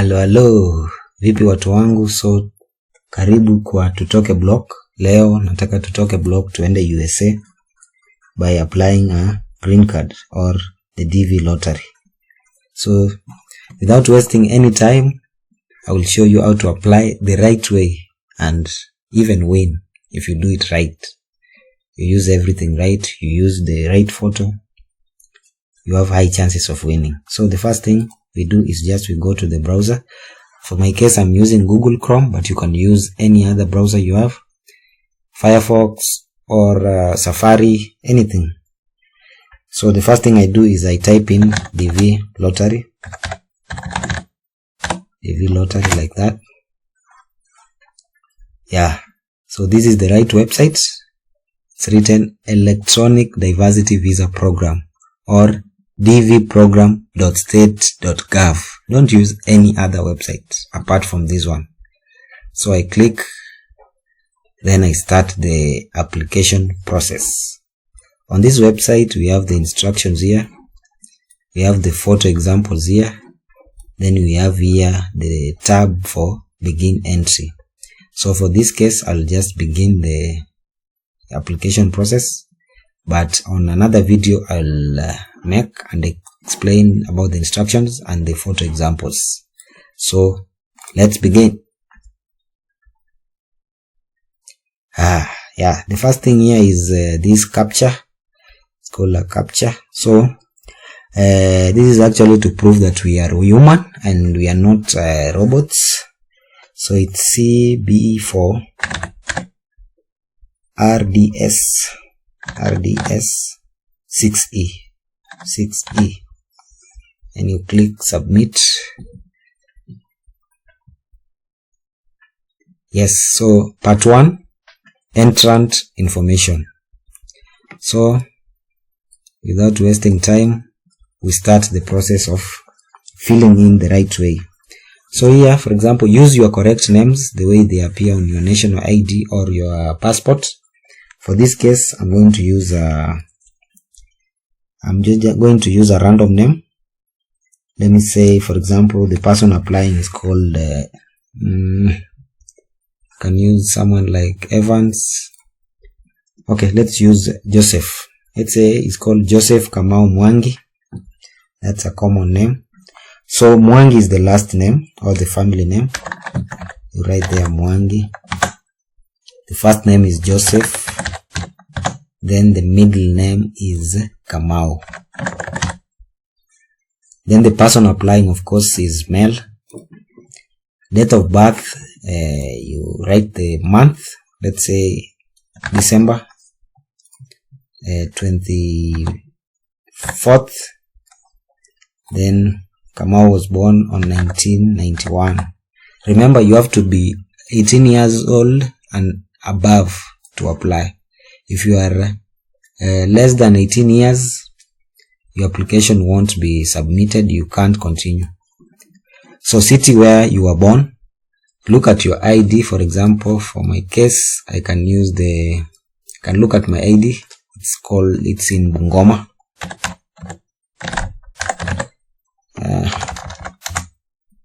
Halo, vipi watu wangu? So karibu kwa tutoke block. Leo nataka tutoke block tuende USA by applying a green card or the DV lottery. So without wasting any time, I will show you how to apply the right way and even win if you do it right. You use everything right, you use the right photo, you have high chances of winning. So the first thing we do is just we go to the browser. For my case, I'm using Google Chrome, but you can use any other browser you have, Firefox or Safari, anything. So the first thing I do is I type in DV lottery like that. Yeah, so this is the right website. It's written Electronic Diversity Visa Program or dvprogram.state.gov. Don't use any other website apart from this one. So I click, then I start the application process. On this website, we have the instructions here. We have the photo examples here. Then we have here the tab for begin entry. So for this case, I'll just begin the application process. But on another video, I'll make and explain about the instructions and the photo examples. So let's begin. Yeah, the first thing here is this captcha. It's called a captcha. So this is actually to prove that we are human and we are not robots. So it's CB4 RDS 6E, and you click submit. Yes, so part 1, entrant information. So without wasting time, we start the process of filling in the right way. So here, for example, use your correct names the way they appear on your national ID or your passport. For this case, I'm going to use a random name. Let me say, for example, the person applying is called can use someone like Evans. Okay, let's use Joseph. Let's say it's called Joseph Kamau Mwangi. That's a common name. So Mwangi is the last name or the family name. You write there Mwangi. The first name is Joseph. Then the middle name is Kamau. Then the person applying, of course, is male. Date of birth, you write the month. Let's say December 24th. Then Kamau was born on 1991. Remember, you have to be 18 years old and above to apply. If you are less than 18 years, your application won't be submitted. You can't continue. So city where you were born, look at your ID. For example, for my case, I can look at my ID. It's in Bungoma.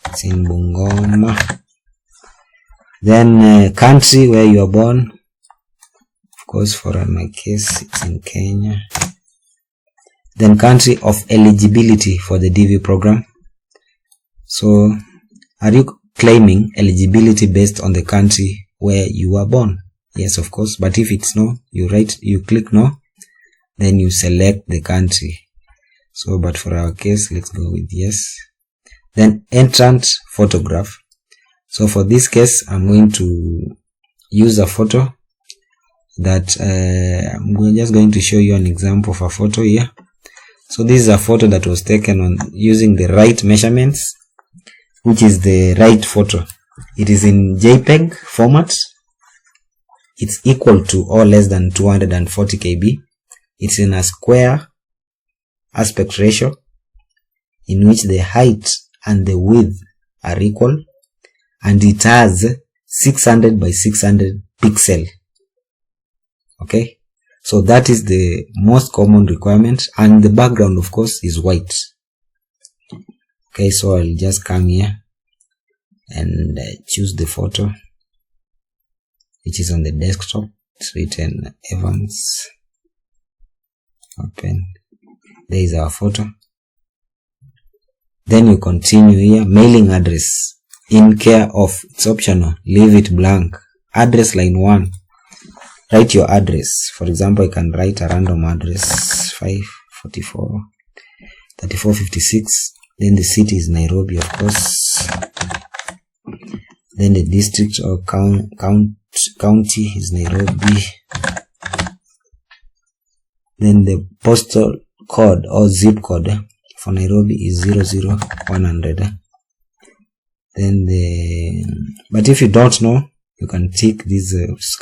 It's in Bungoma. Then country where you are born. Of course, for my case, it's in Kenya. Then country of eligibility for the DV program. So, are you claiming eligibility based on the country where you were born? Yes, of course. But if it's no, you click no, then you select the country. So, but for our case, let's go with yes. Then entrant photograph. So for this case, I'm going to use a photo that I'm just going to show you an example of a photo here. So this is a photo that was taken on using the right measurements, which is the right photo. It is in JPEG format. It's equal to or less than 240 KB. It's in a square aspect ratio in which the height and the width are equal, and it has 600 by 600 pixel. Okay, so that is the most common requirement, and the background, of course, is white. Okay, so I'll just come here and choose the photo which is on the desktop. It's written Evans. Open. There is our photo. Then you continue here. Mailing address in care of, it's optional, leave it blank. Address line 1, write your address. For example, I can write a random address, 544 3456. Then the city is Nairobi, of course. Then the district or county is Nairobi. Then the postal code or zip code for Nairobi is 00100. Then but if you don't know, you can tick this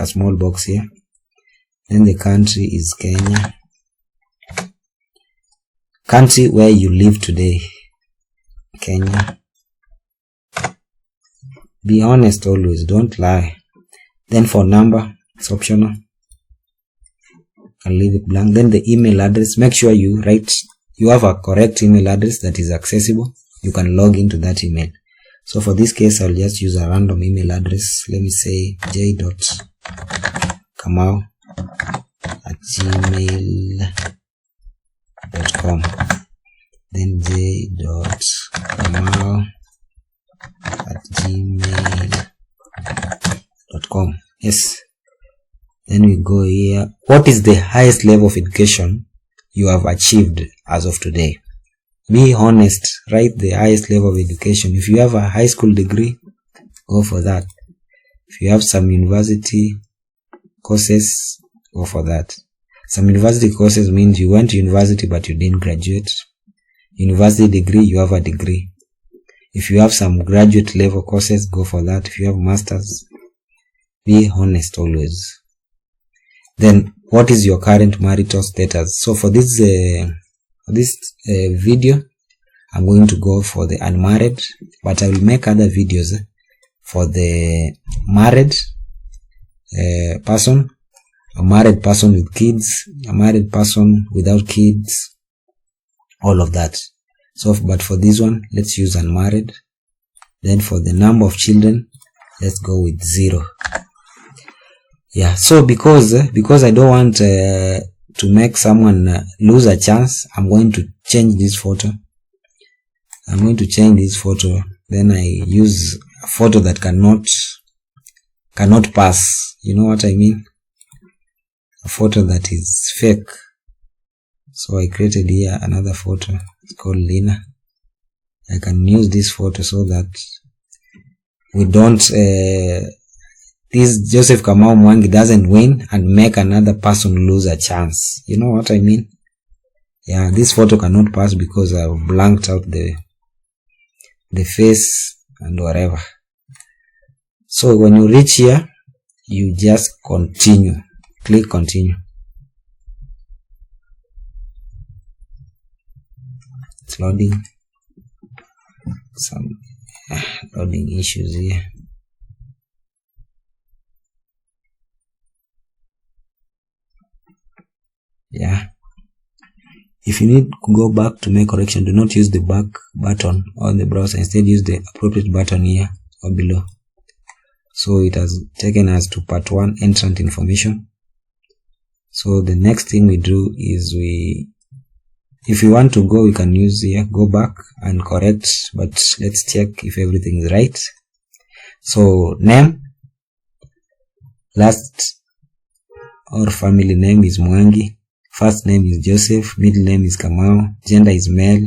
small box here. Then the country is Kenya. Country where you live today, Kenya. Be honest always, don't lie. Then for number, it's optional. I'll leave it blank. Then the email address, make sure you have a correct email address that is accessible. You can log into that email. So for this case, I'll just use a random email address. Let me say j.kamau@gmail.com. Then j.kamau@gmail.com. Yes. Then we go here. What is the highest level of education you have achieved as of today? Be honest. Write the highest level of education. If you have a high school degree, go for that. If you have some university courses, go for that. Some university courses means you went to university but you didn't graduate. University degree, you have a degree. If you have some graduate level courses, go for that. If you have masters, be honest always. Then, what is your current marital status? So for this video, I'm going to go for the unmarried, but I will make other videos for the married person, a married person with kids, a married person without kids, all of that. So, but for this one, let's use unmarried. Then for the number of children, let's go with 0. Yeah, so because I don't want to make someone lose a chance, I'm going to change this photo. Then I use a photo that cannot pass. You know what I mean? A photo that is fake. So I created here another photo. It's called Lina. I can use this photo so that we don't this Joseph Kamau Mwangi doesn't win and make another person lose a chance. You know what I mean? Yeah, this photo cannot pass because I've blanked out the face and whatever. So when you reach here, you just continue. Click continue. It's loading. Some loading issues here. Yeah. If you need to go back to make correction, do not use the back button on the browser. Instead, use the appropriate button here or below. So it has taken us to part 1, entrant information. So the next thing we do is if you want to go, we can use here, go back and correct, but let's check if everything is right. So name, last or family name is Mwangi. First name is Joseph, middle name is Kamau, gender is male,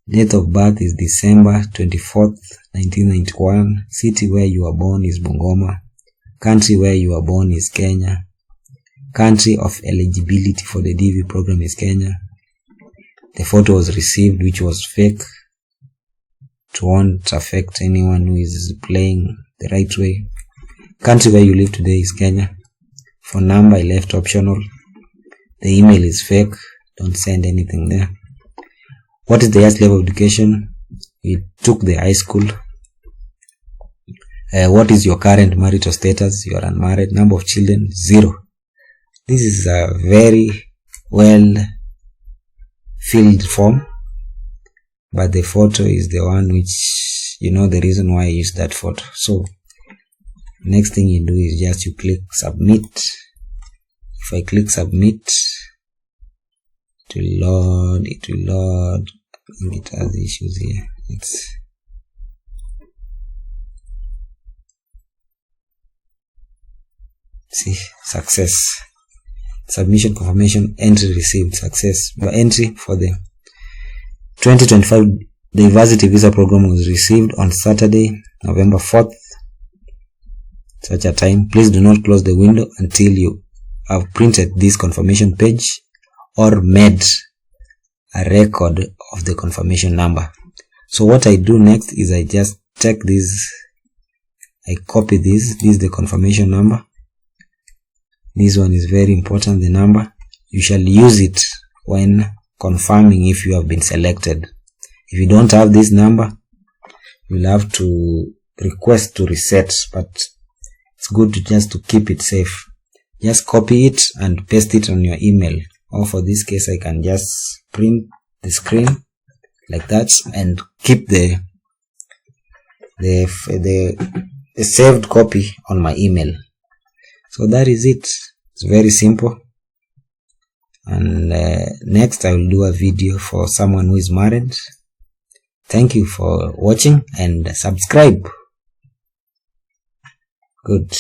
date of birth is December 24th, 1991, city where you are born is Bungoma, country where you are born is Kenya, country of eligibility for the DV program is Kenya, the photo was received which was fake, it won't affect anyone who is playing the right way, country where you live today is Kenya, phone number I left optional, the email is fake, don't send anything there. What is the highest level of education? You took the high school. What is your current marital status? You are unmarried. Number of children, 0. This is a very well filled form, but the photo is the one which you know the reason why I use that photo. So next thing you do is just you click submit. If I click submit, it will load. It has issues here. See, success. Submission confirmation, entry received, success. Your entry for the 2025 Diversity Visa Program was received on Saturday, November 4th, such a time. Please do not close the window until you have printed this confirmation page or made a record of the confirmation number. So what I do next is I just take this, I copy this is the confirmation number. This one is very important, the number. You shall use it when confirming if you have been selected. If you don't have this number, you'll have to request to reset, but it's good to just to keep it safe. Just copy it and paste it on your email, or for this case I can just print the screen like that and keep the saved copy on my email. So that is it. It's very simple. And next I will do a video for someone who is married. Thank you for watching and subscribe. Good.